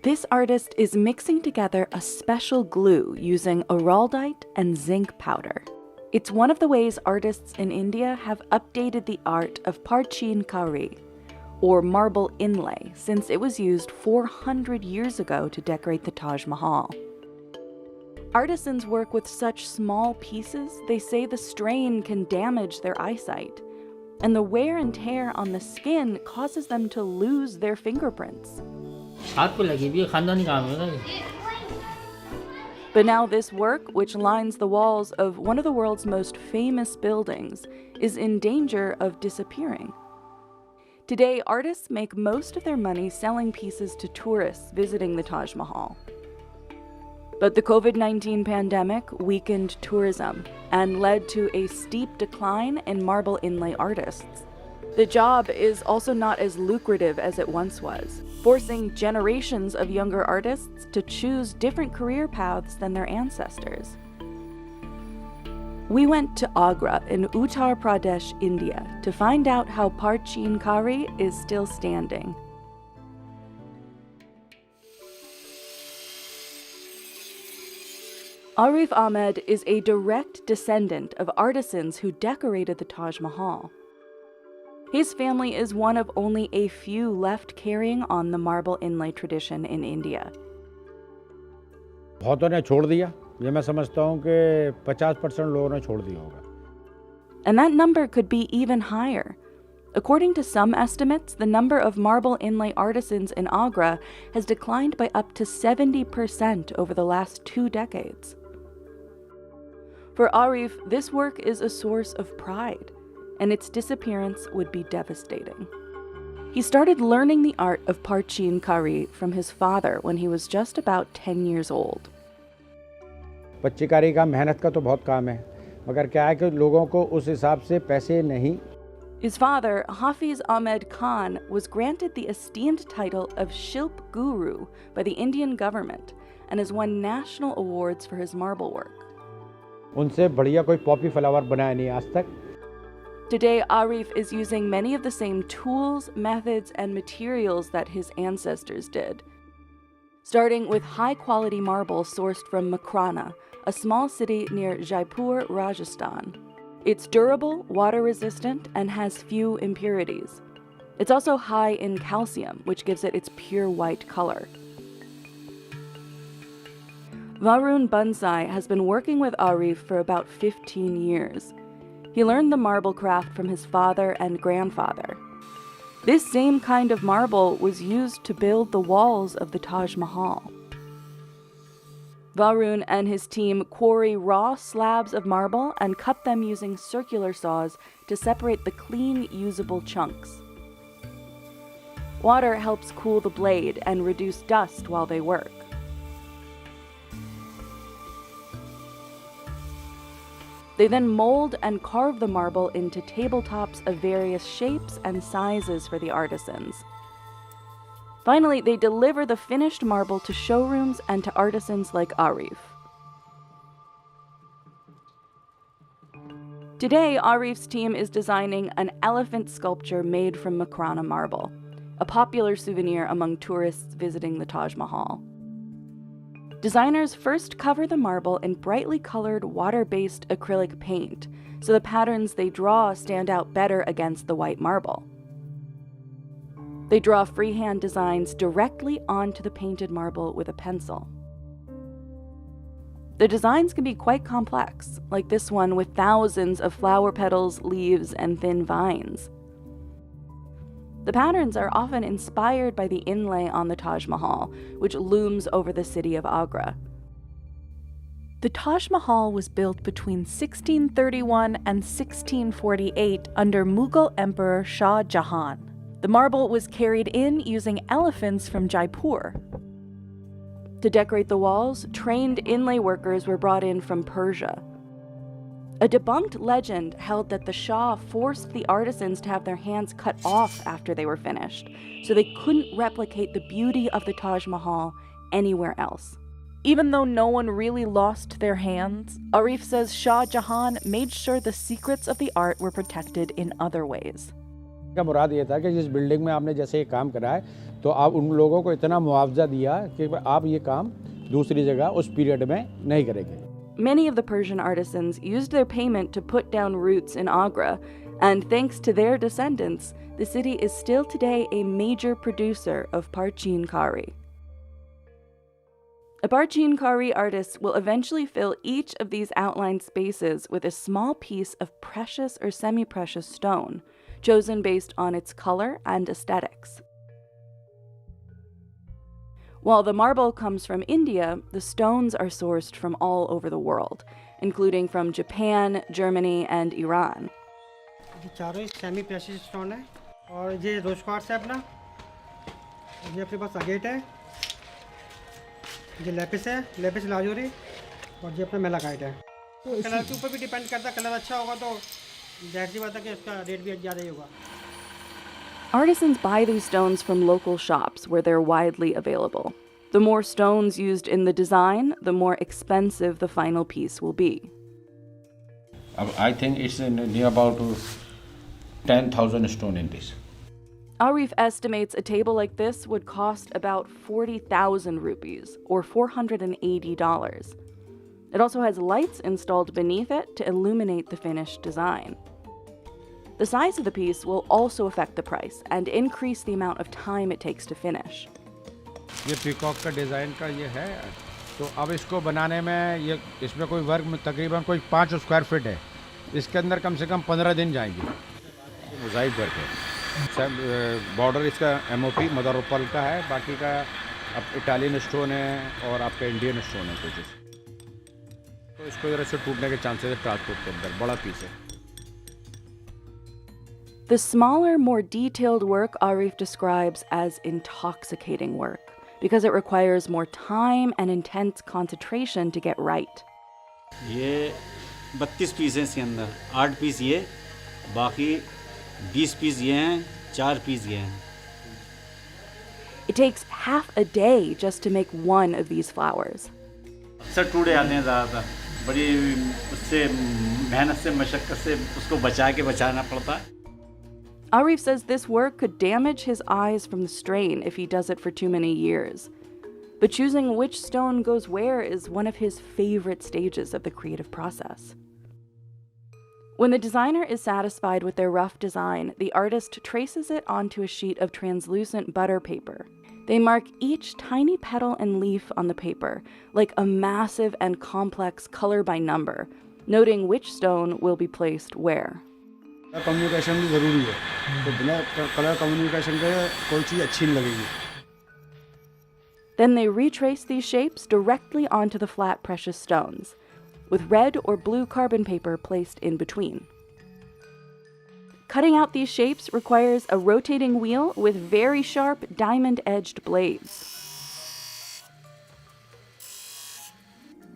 This artist is mixing together a special glue using araldite and zinc powder. It's one of the ways artists in India have updated the art of Parchin kari, or marble inlay, since it was used 400 years ago to decorate the Taj Mahal. Artisans work with such small pieces, they say the strain can damage their eyesight, and the wear and tear on the skin causes them to lose their fingerprints. But now this work, which lines the walls of one of the world's most famous buildings, is in danger of disappearing. Today, artists make most of their money selling pieces to tourists visiting the Taj Mahal. But the COVID-19 pandemic weakened tourism and led to a steep decline in marble inlay artists. The job is also not as lucrative as it once was, forcing generations of younger artists to choose different career paths than their ancestors. We went to Agra in Uttar Pradesh, India, to find out how Parchin kari is still standing. Arif Ahmed is a direct descendant of artisans who decorated the Taj Mahal. His family is one of only a few left carrying on the marble inlay tradition in India. बहुतों ने छोड़ दिया, ये मैं समझता हूँ कि 50% लोगों ने छोड़ दिया होगा. And that number could be even higher. According to some estimates, the number of marble inlay artisans in Agra has declined by up to 70% over the last 2 decades. For Arif, this work is a source of pride, and its disappearance would be devastating. He started learning the art of Parchin kari from his father when he was just about 10 years old. बच्ची कारी का मेहनत का तो बहुत काम है, मगर क्या है कि लोगों को उस हिसाब से पैसे नहीं. His father, Hafiz Ahmed Khan, was granted the esteemed title of Shilp Guru by the Indian government and has won national awards for his marble work. उनसे बढ़िया कोई पॉपी फ्लावर बनाया नहीं आज तक. Today, Arif is using many of the same tools, methods, and materials that his ancestors did. Starting with high-quality marble sourced from Makrana, a small city near Jaipur, Rajasthan. It's durable, water-resistant, and has few impurities. It's also high in calcium, which gives it its pure white color. Varun Bansai has been working with Arif for about 15 years. He learned the marble craft from his father and grandfather. This same kind of marble was used to build the walls of the Taj Mahal. Varun and his team quarry raw slabs of marble and cut them using circular saws to separate the clean, usable chunks. Water helps cool the blade and reduce dust while they work. They then mold and carve the marble into tabletops of various shapes and sizes for the artisans. Finally, they deliver the finished marble to showrooms and to artisans like Arif. Today, Arif's team is designing an elephant sculpture made from Makrana marble, a popular souvenir among tourists visiting the Taj Mahal. Designers first cover the marble in brightly colored water-based acrylic paint, so the patterns they draw stand out better against the white marble. They draw freehand designs directly onto the painted marble with a pencil. The designs can be quite complex, like this one with thousands of flower petals, leaves, and thin vines. The patterns are often inspired by the inlay on the Taj Mahal, which looms over the city of Agra. The Taj Mahal was built between 1631 and 1648 under Mughal Emperor Shah Jahan. The marble was carried in using elephants from Jaipur. To decorate the walls, trained inlay workers were brought in from Persia. A debunked legend held that the Shah forced the artisans to have their hands cut off after they were finished, so they couldn't replicate the beauty of the Taj Mahal anywhere else. Even though no one really lost their hands, Arif says Shah Jahan made sure the secrets of the art were protected in other ways. का मुराद ये था कि जिस building में आपने जैसे ये काम करा है तो आप उन लोगों को इतना मुआवजा दिया कि आप ये काम दूसरी जगह उस पीरियड में नहीं करेंगे. Many of the Persian artisans used their payment to put down roots in Agra, and thanks to their descendants, the city is still today a major producer of Parchin kari. A Parchin kari artist will eventually fill each of these outlined spaces with a small piece of precious or semi-precious stone, chosen based on its color and aesthetics. While the marble comes from India, the stones are sourced from all over the world, including from Japan, Germany, and Iran. ये चारों semi-precious stone है और ये रोज quartz है अपना. ये अपने पास agate है. ये लेपिस है, लेपिस लाजूरी, और ये अपना मेलाकाइट है. कलर के ऊपर भी डिपेंड करता है. कलर अच्छा होगा तो जाहिर सी बात है कि उसका रेट भी ज़्यादा ही होगा. Artisans buy these stones from local shops where they're widely available. The more stones used in the design, the more expensive the final piece will be. I think it's near about 10,000 stone in this. Arif estimates a table like this would cost about 40,000 rupees, or $480. It also has lights installed beneath it to illuminate the finished design. The size of the piece will also affect the price and increase the amount of time it takes to finish. ये peacock का design का ये है, तो अब इसको बनाने में ये इसमें कोई वर्क में तकरीबन कोई 5 स्क्वायर फीट है. इसके अंदर कम से कम 15 दिन जाएंगे. मोज़ाइक वर्क है. बॉर्डर इसका MOP मदर ऑफ पर्ल का है. बाकी का अब इटालियन स्टोन है और आपका इंडियन स्टोन है कुछ. तो इसको इधर से टूटने के चांसेस है ट्रांसपोर्ट के अंदर. बड़ा पीस है. The smaller, more detailed work Arif describes as intoxicating work because it requires more time and intense concentration to get right. ये 32 पीस हैं इसके अंदर. 8 पीस ये, बाकी 20 पीस ये हैं, 4 पीस ये हैं. It takes half a day just to make one of these flowers. अक्सर टूटे आते हैं ज़्यादातर. बड़ी उससे मेहनत से मशक्क़त से उसको बचाना पड़ता है. Arif says this work could damage his eyes from the strain if he does it for too many years. But choosing which stone goes where is one of his favorite stages of the creative process. When the designer is satisfied with their rough design, the artist traces it onto a sheet of translucent butter paper. They mark each tiny petal and leaf on the paper, like a massive and complex color by number, noting which stone will be placed where. Communication भी ज़रूरी है. तो बिना colour communication के कोई चीज़ अच्छी नहीं लगेगी. Then they retrace these shapes directly onto the flat precious stones, with red or blue carbon paper placed in between. Cutting out these shapes requires a rotating wheel with very sharp diamond-edged blades.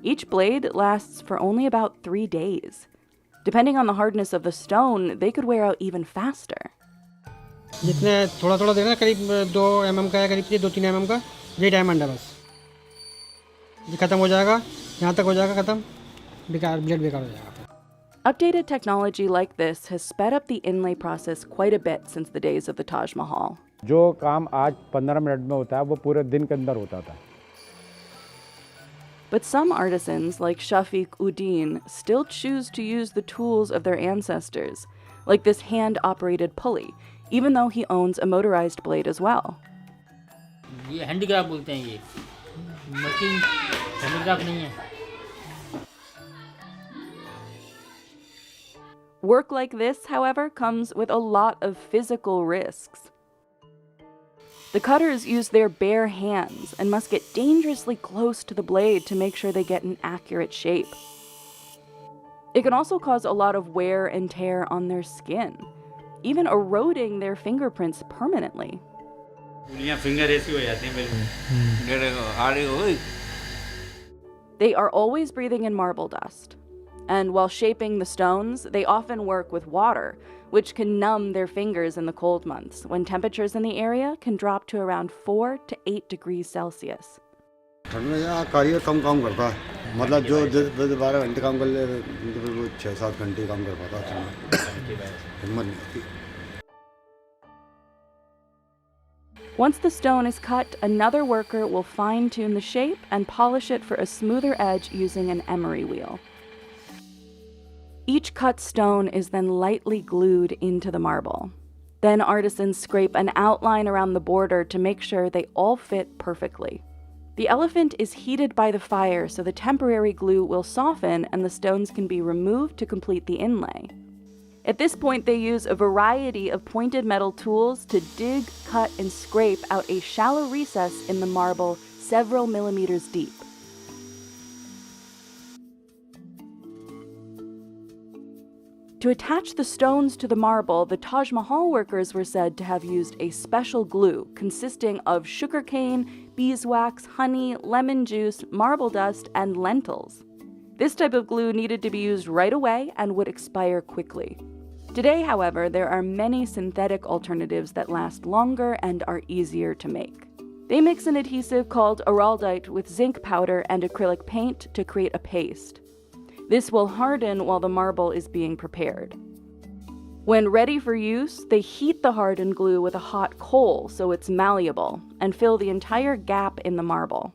Each blade lasts for only about 3 days. Depending on the hardness of the stone, they could wear out even faster. जितने थोड़ा थोड़ा देखना करीब 2 mm का है, करीब 2-3 mm का. ये डायमंड है बस. ये ख़त्म हो जाएगा. यहाँ तक हो जाएगा ख़त्म. बेकार ब्लेड बेकार हो जाएगा. Updated technology like this has sped up the inlay process quite a bit since the days of the Taj Mahal. जो काम आज 15 मिनट में होता है वो पूरे दिन के अंदर होता था. But some artisans, like Shafiq Uddin, still choose to use the tools of their ancestors, like this hand-operated pulley, even though he owns a motorized blade as well. ये हैंडीक्राफ्ट बोलते हैं. ये मशीन हैंडीक्राफ्ट नहीं है. Work like this, however, comes with a lot of physical risks. The cutters use their bare hands and must get dangerously close to the blade to make sure they get an accurate shape. It can also cause a lot of wear and tear on their skin, even eroding their fingerprints permanently. They are always breathing in marble dust. And while shaping the stones, they often work with water, which can numb their fingers in the cold months, when temperatures in the area can drop to around 4 to 8 degrees Celsius. ठंड में यहाँ कारीगर कम काम करता है. मतलब जो 10-12 घंटे काम कर ले तो 6-7 घंटे काम कर पाता है. हिम्मत नहीं होती. Once the stone is cut, another worker will fine-tune the shape and polish it for a smoother edge using an emery wheel. Each cut stone is then lightly glued into the marble. Then artisans scrape an outline around the border to make sure they all fit perfectly. The elephant is heated by the fire so the temporary glue will soften and the stones can be removed to complete the inlay. At this point, they use a variety of pointed metal tools to dig, cut, and scrape out a shallow recess in the marble several millimeters deep. To attach the stones to the marble, the Taj Mahal workers were said to have used a special glue consisting of sugarcane, beeswax, honey, lemon juice, marble dust, and lentils. This type of glue needed to be used right away and would expire quickly. Today, however, there are many synthetic alternatives that last longer and are easier to make. They mix an adhesive called araldite with zinc powder and acrylic paint to create a paste. This will harden while the marble is being prepared. When ready for use, they heat the hardened glue with a hot coal so it's malleable and fill the entire gap in the marble.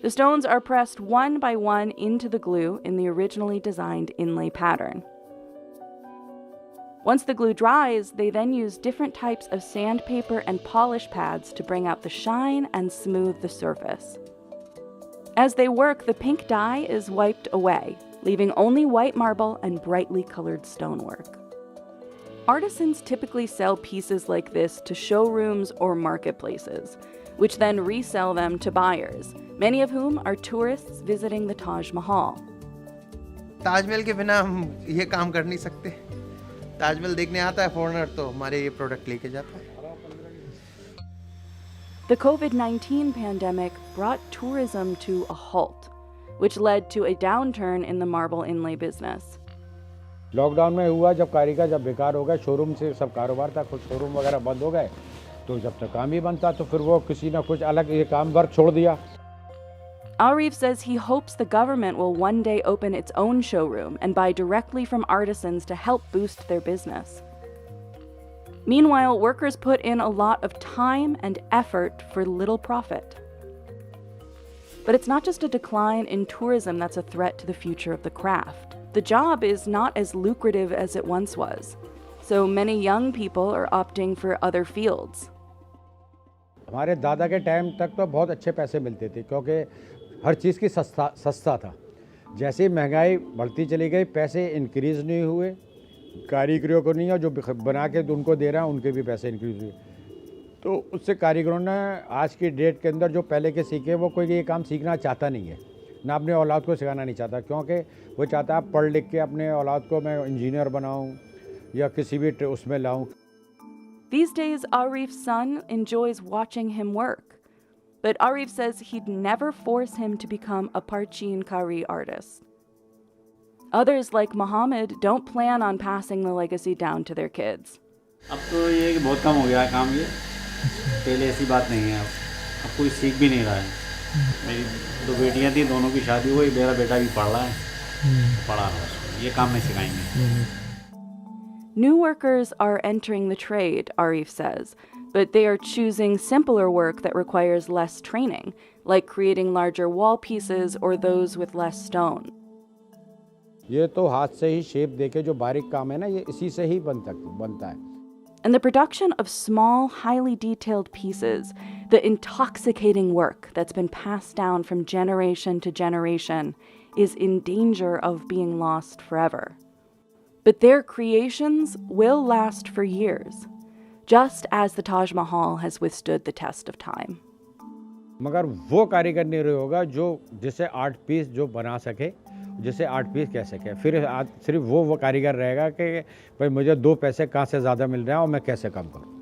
The stones are pressed one by one into the glue in the originally designed inlay pattern. Once the glue dries, they then use different types of sandpaper and polish pads to bring out the shine and smooth the surface. As they work, the pink dye is wiped away, leaving only white marble and brightly colored stonework. Artisans typically sell pieces like this to showrooms or marketplaces, which then resell them to buyers, many of whom are tourists visiting the Taj Mahal. Taj Mahal के बिना हम ये काम कर नहीं सकते। ताजमहल देखने आता है फॉरेनर तो हमारे ये प्रोडक्ट लेके जाता है। The COVID-19 pandemic brought tourism to a halt, which led to a downturn in the marble inlay business. Lockdown में हुआ जब कारीगर जब बेकार हो गए, शोरूम से सब कारोबार था, कुछ शोरूम वगैरह बंद हो गए, तो जब तक काम ही बंद था तो फिर वो किसी ना कुछ अलग ये काम वर्क छोड़ दिया. Arif says he hopes the government will one day open its own showroom and buy directly from artisans to help boost their business. Meanwhile, workers put in a lot of time and effort for little profit. But it's not just a decline in tourism that's a threat to the future of the craft. The job is not as lucrative as it once was, so many young people are opting for other fields. हमारे दादा के time तक तो बहुत अच्छे पैसे मिलते थे क्योंकि हर चीज़ की सस्ता था. जैसे ही महंगाई बढ़ती चली गई, पैसे इंक्रीज़ नहीं हुए, कारीगरों को नहीं, और जो बना के उनको दे रहा है उनके भी पैसे इंक्रीज हुए. तो उससे कारीगरों ने आज की डेट के अंदर जो पहले के सीखे, वो कोई ये काम सीखना चाहता नहीं है, ना अपने औलाद को सिखाना नहीं चाहता, क्योंकि वो चाहता है पढ़ लिख के अपने औलाद को मैं इंजीनियर बनाऊं या किसी भी उसमें लाऊं. These days, Arif's son enjoys watching him work, but Arif says he'd never force him to become a Parchin kari artist. Others, like Mohammed, don't plan on passing the legacy down to their kids. अब तो ये कि बहुत कम हो गया है काम ये. पहले ऐसी बात नहीं है. अब कोई सीख भी नहीं रहा है. मेरी दो बेटियां थी, दोनों की शादी हुई, मेरा बेटा भी पढ़ रहा है, पढ़ा रहा है. ये काम नहीं सिखाएंगे. New workers are entering the trade, Arif says, but they are choosing simpler work that requires less training, like creating larger wall pieces or those with less stone. ये तो हाथ से ही शेप देके जो बारीक काम है ना, ये इसी से ही बनता है. And the production of small, highly detailed pieces, the intoxicating work that's been passed down from generation to generation, is in danger of being lost forever. But their creations will last for years, just as the Taj Mahal has withstood the test of time. मगर वो कारीगर नहीं रहे होगा जो जिसे art piece जो बना सके, जिसे आर्ट पीस कह सके. फिर सिर्फ वो कारीगर रहेगा कि भाई मुझे 2 पैसे कहाँ से ज़्यादा मिल रहे हैं और मैं कैसे कम करूँ.